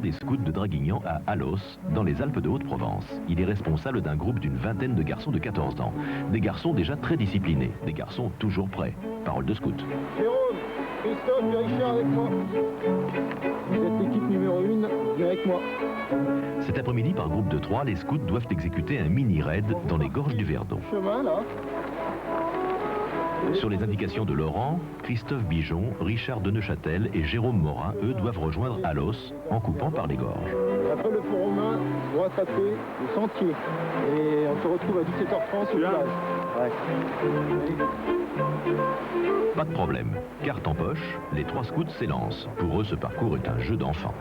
Des scouts de Draguignan à Alos, dans les Alpes de Haute-Provence. Il est responsable d'un groupe d'une vingtaine de garçons de 14 ans. Des garçons déjà très disciplinés, des garçons toujours prêts. Parole de scout. Jérôme, Christophe et Richard avec moi. Vous êtes l'équipe numéro 1, venez avec moi. Cet après-midi, par groupe de 3, les scouts doivent exécuter un mini-raid dans les gorges du Verdon. Chemin là. Sur les indications de Laurent, Christophe Bijon, Richard de Neuchâtel et Jérôme Morin, eux, doivent rejoindre Alos en coupant par les gorges. Après le pont romain, droite à pied, le sentier. Et on se retrouve à 17h30 au village. Ouais. Pas de problème. Carte en poche, les 3 scouts s'élancent. Pour eux, ce parcours est un jeu d'enfant.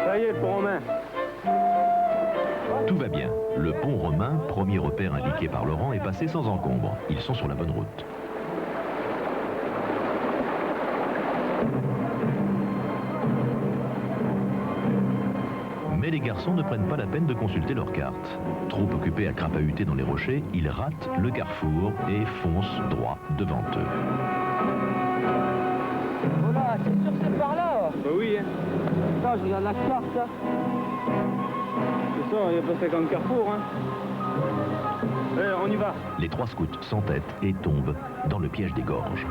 Ça y est, le pont romain. Tout va bien. Le pont romain, premier repère indiqué par Laurent, est passé sans encombre. Ils sont sur la bonne route. Mais les garçons ne prennent pas la peine de consulter leurs cartes. Trop occupés à crapahuter dans les rochers, ils ratent le carrefour et foncent droit devant eux. Voilà, c'est sûr que c'est par là. Bah oui, hein. Attends, je regarde la carte là. C'est ça, il n'y a pas 50 carrefours, hein. Allez, on y va. Les 3 scouts s'entêtent et tombent dans le piège des gorges.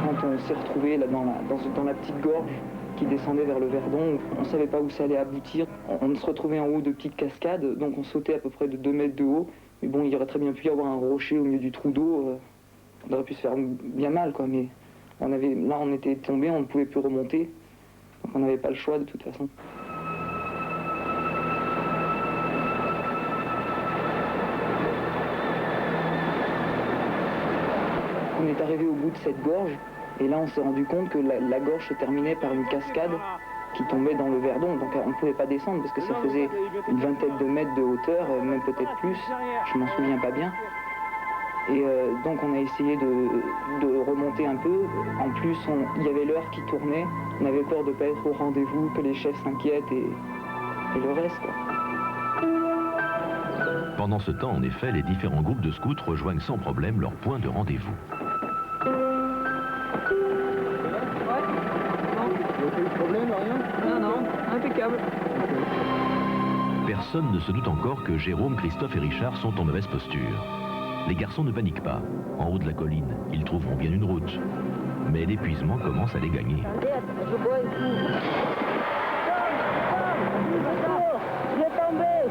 Quand on s'est retrouvé là dans la petite gorge qui descendait vers le Verdon, on ne savait pas où ça allait aboutir. On se retrouvait en haut de petites cascades, donc on sautait à peu près de 2 mètres de haut. Mais bon, il aurait très bien pu y avoir un rocher au milieu du trou d'eau. On aurait pu se faire bien mal, quoi. Mais là, on était tombé, on ne pouvait plus remonter. Donc on n'avait pas le choix de toute façon. On est arrivé au bout de cette gorge. Et là, on s'est rendu compte que la gorge se terminait par une cascade qui tombait dans le Verdon. Donc on ne pouvait pas descendre parce que ça faisait une vingtaine de mètres de hauteur, même peut-être plus. Je m'en souviens pas bien. Et donc on a essayé de remonter un peu. En plus, il y avait l'heure qui tournait. On avait peur de ne pas être au rendez-vous, que les chefs s'inquiètent et le reste, quoi. Pendant ce temps, en effet, les différents groupes de scouts rejoignent sans problème leur point de rendez-vous. Pas eu de problème, rien? Non, impeccable. Personne ne se doute encore que Jérôme, Christophe et Richard sont en mauvaise posture. Les garçons ne paniquent pas. En haut de la colline, ils trouveront bien une route. Mais l'épuisement commence à les gagner. Je bois et tout. Je vais tomber.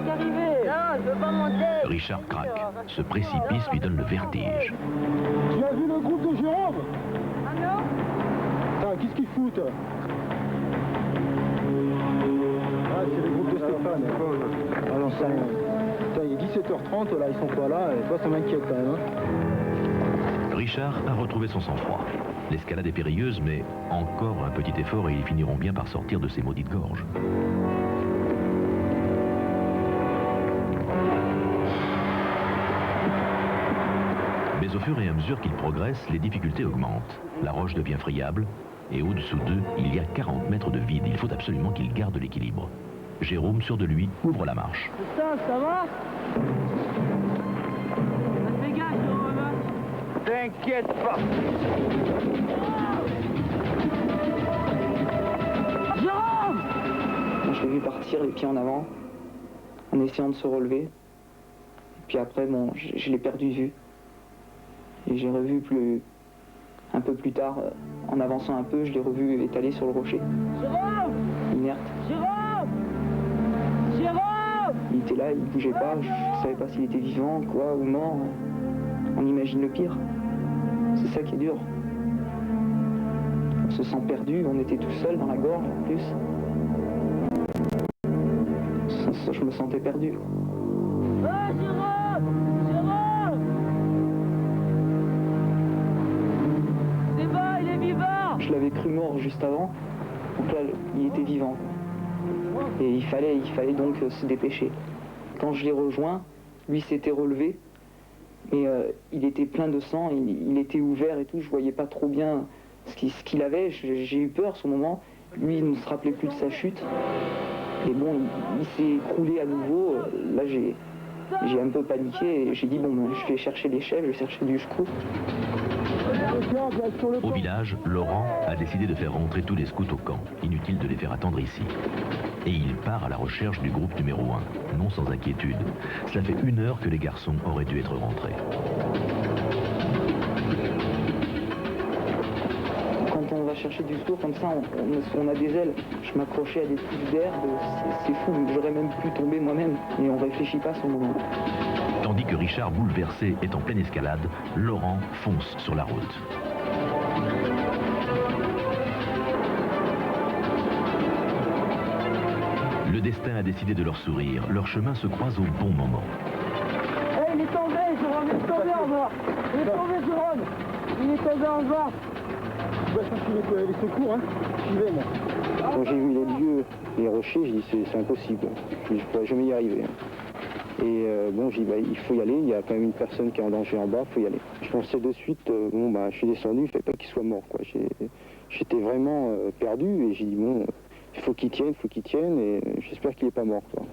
C'est arrivé. Non, je veux pas monter. Richard craque. Ce précipice lui donne le vertige. Tu as vu le groupe de Jérôme? Ah non? Attends, qu'est-ce qu'ils foutent? Ah, c'est le groupe de Stéphane. Ah non, ça... Putain, il est 17h30, là, ils sont pas là, et toi, ça m'inquiète quand même, hein. Richard a retrouvé son sang-froid. L'escalade est périlleuse, mais encore un petit effort et ils finiront bien par sortir de ces maudites gorges. Mais au fur et à mesure qu'ils progressent, les difficultés augmentent. La roche devient friable, et au-dessous d'eux, il y a 40 mètres de vide. Il faut absolument qu'ils gardent l'équilibre. Jérôme, sûr de lui, ouvre la marche. Ça va? Fais gaffe, Jérôme. T'inquiète pas. Jérôme! Je l'ai vu partir les pieds en avant, en essayant de se relever. Et puis après, bon, je l'ai perdu de vue. Et j'ai revu un peu plus tard, en avançant un peu, je l'ai revu étalé sur le rocher. Jérôme! Inerte. Jérôme! Jérôme! Il était là, il bougeait pas, je savais pas s'il était vivant, quoi, ou mort. On imagine le pire. C'est ça qui est dur. On se sent perdu, on était tout seul dans la gorge en plus. Je me sentais perdu. Ah, Jérôme! Jérôme! C'est bon, il est vivant! Je l'avais cru mort juste avant, donc là, il était vivant. Et il fallait donc se dépêcher. Quand je l'ai rejoint, lui s'était relevé, mais il était plein de sang, il était ouvert et tout, je voyais pas trop bien ce qu'il avait, j'ai eu peur ce moment. Lui, il ne se rappelait plus de sa chute. Et bon, il s'est écroulé à nouveau. Là, j'ai un peu paniqué et j'ai dit, bon, ben, je vais chercher l'échelle, je vais chercher du secours. Au village, Laurent a décidé de faire rentrer tous les scouts au camp. Inutile de les faire attendre ici. Et il part à la recherche du groupe numéro 1, non sans inquiétude. Cela fait 1 heure que les garçons auraient dû être rentrés. Quand on va chercher du secours comme ça, on a des ailes. Je m'accrochais à des pouces d'herbe, c'est fou, j'aurais même pu tomber moi-même. Et on réfléchit pas à ce moment. Tandis que Richard, bouleversé, est en pleine escalade, Laurent fonce sur la route. Le destin a décidé de leur sourire. Leurs chemins se croisent au bon moment. Hey, il est tombé, Jérôme, il est tombé en bas. Il est tombé, Jérôme. Il est tombé en bas. Je dois chercher les secours, hein. J'y vais, moi. Quand j'ai vu les lieux, les rochers, j'ai dit c'est impossible. Je ne pourrais jamais y arriver. Et bon, j'ai dit bah, il faut y aller, il y a quand même une personne qui est en danger en bas, il faut y aller. Je pensais de suite, bon bah je suis descendu, il ne fallait pas qu'il soit mort, quoi. J'étais vraiment perdu et j'ai dit bon, il faut qu'il tienne et j'espère qu'il n'est pas mort, quoi.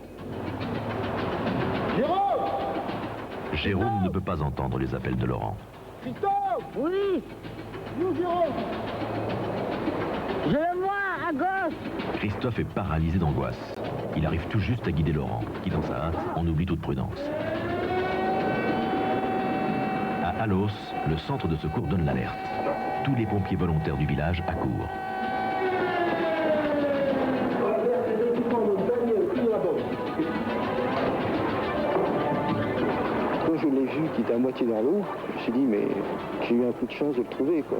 Jérôme ne peut pas entendre les appels de Laurent. Christophe! Oui, Nous, Jérôme! je le vois, à gauche. Christophe est paralysé d'angoisse. Il arrive tout juste à guider Laurent, qui dans sa hâte en oublie toute prudence. À Alos, le centre de secours donne l'alerte. Tous les pompiers volontaires du village accourent. Quand je l'ai vu qui était à moitié dans l'eau, je me suis dit mais j'ai eu un coup de chance de le trouver, quoi.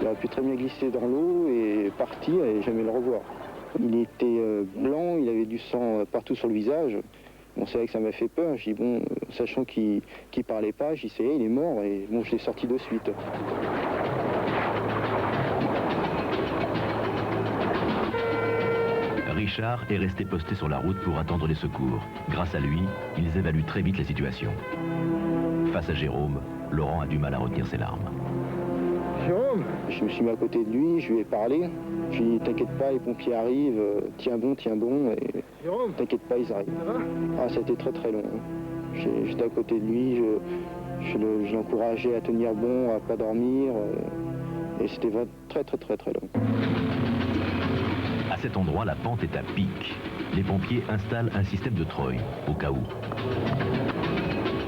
Il aurait pu très bien glisser dans l'eau et partir et jamais le revoir. Il était blanc, il avait du sang partout sur le visage. Bon, c'est vrai que ça m'a fait peur. J'ai dit bon, sachant qu'il parlait pas, j'ai essayé, il est mort et bon, je l'ai sorti de suite. Richard est resté posté sur la route pour attendre les secours. Grâce à lui, ils évaluent très vite la situation. Face à Jérôme, Laurent a du mal à retenir ses larmes. Jérôme! Je me suis mis à côté de lui, je lui ai parlé. Je lui ai dit t'inquiète pas, les pompiers arrivent, tiens bon, et t'inquiète pas, ils arrivent. Ah, ça a été très très long. J'étais à côté de lui, je l'encourageais à tenir bon, à pas dormir, et c'était très très très très long. À cet endroit, la pente est à pic. Les pompiers installent un système de treuil, au cas où.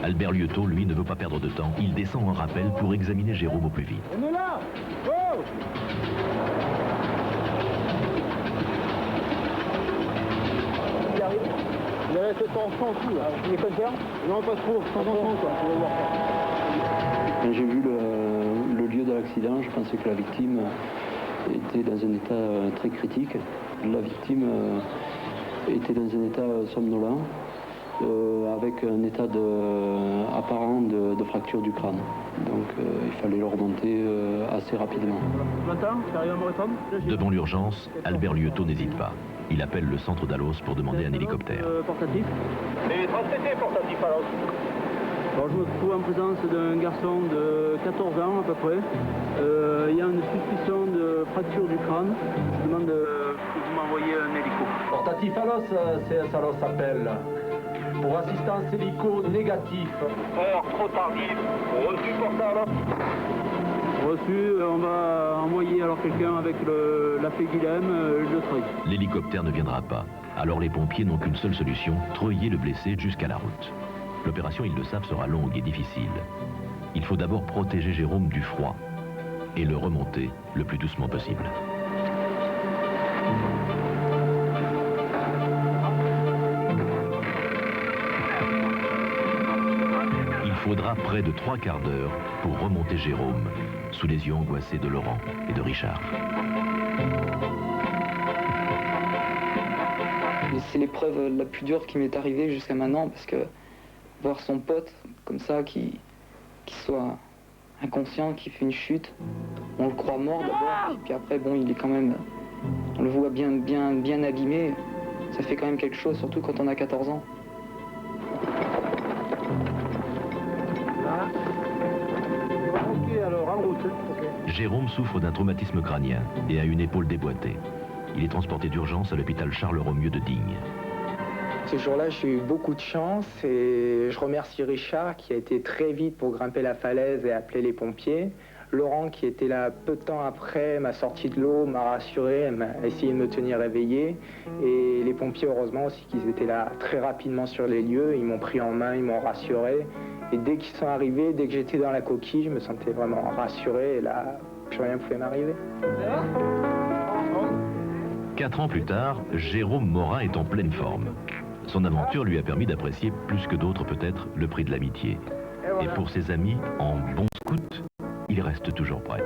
Albert Lieuteau, lui, ne veut pas perdre de temps. Il descend en rappel pour examiner Jérôme au plus vite. On est là! Oh! Il arrive. Il avait fait en temps tout, là. Il est comme ça? Non, pas trop, de temps en temps, quoi. On va voir ça. J'ai vu le lieu de l'accident, je pensais que la victime était dans un état très critique. La victime était dans un état somnolent, avec un état apparent de fracture du crâne. Donc il fallait le remonter assez rapidement. Devant l'urgence, Albert Lieuteau n'hésite pas. Il appelle le centre d'Alos pour demander un hélicoptère. Portatif. Et transmettez portatif Alos. Alors, je me trouve en présence d'un garçon de 14 ans à peu près. Il y a une suspicion de fracture du crâne. Je demande que vous m'envoyez un hélico. Portatif Alos, CS Alos appelle. Pour assistance hélico négatif. Heure trop tardive. Reçu portable. Reçu, on va envoyer alors quelqu'un avec la Guilhem, le treuil. L'hélicoptère ne viendra pas. Alors les pompiers n'ont qu'une seule solution, treuiller le blessé jusqu'à la route. L'opération, ils le savent, sera longue et difficile. Il faut d'abord protéger Jérôme du froid et le remonter le plus doucement possible. Il faudra près de 3/4 d'heure pour remonter Jérôme sous les yeux angoissés de Laurent et de Richard. C'est l'épreuve la plus dure qui m'est arrivée jusqu'à maintenant parce que voir son pote comme ça qui soit inconscient, qui fait une chute, on le croit mort d'abord, puis après bon il est quand même, on le voit bien abîmé, ça fait quand même quelque chose, surtout quand on a 14 ans. Jérôme souffre d'un traumatisme crânien et a une épaule déboîtée. Il est transporté d'urgence à l'hôpital Charles-Romieux de Digne. Ce jour-là, j'ai eu beaucoup de chance et je remercie Richard qui a été très vite pour grimper la falaise et appeler les pompiers. Laurent qui était là peu de temps après m'a sorti de l'eau, m'a rassuré, m'a essayé de me tenir éveillé. Et les pompiers, heureusement aussi, qu'ils étaient là très rapidement sur les lieux. Ils m'ont pris en main, ils m'ont rassuré. Et dès qu'ils sont arrivés, dès que j'étais dans la coquille, je me sentais vraiment rassuré. Et là, plus rien ne pouvait m'arriver. 4 ans plus tard, Jérôme Morin est en pleine forme. Son aventure lui a permis d'apprécier plus que d'autres peut-être le prix de l'amitié. Et pour ses amis, en bon scout, il reste toujours prêt.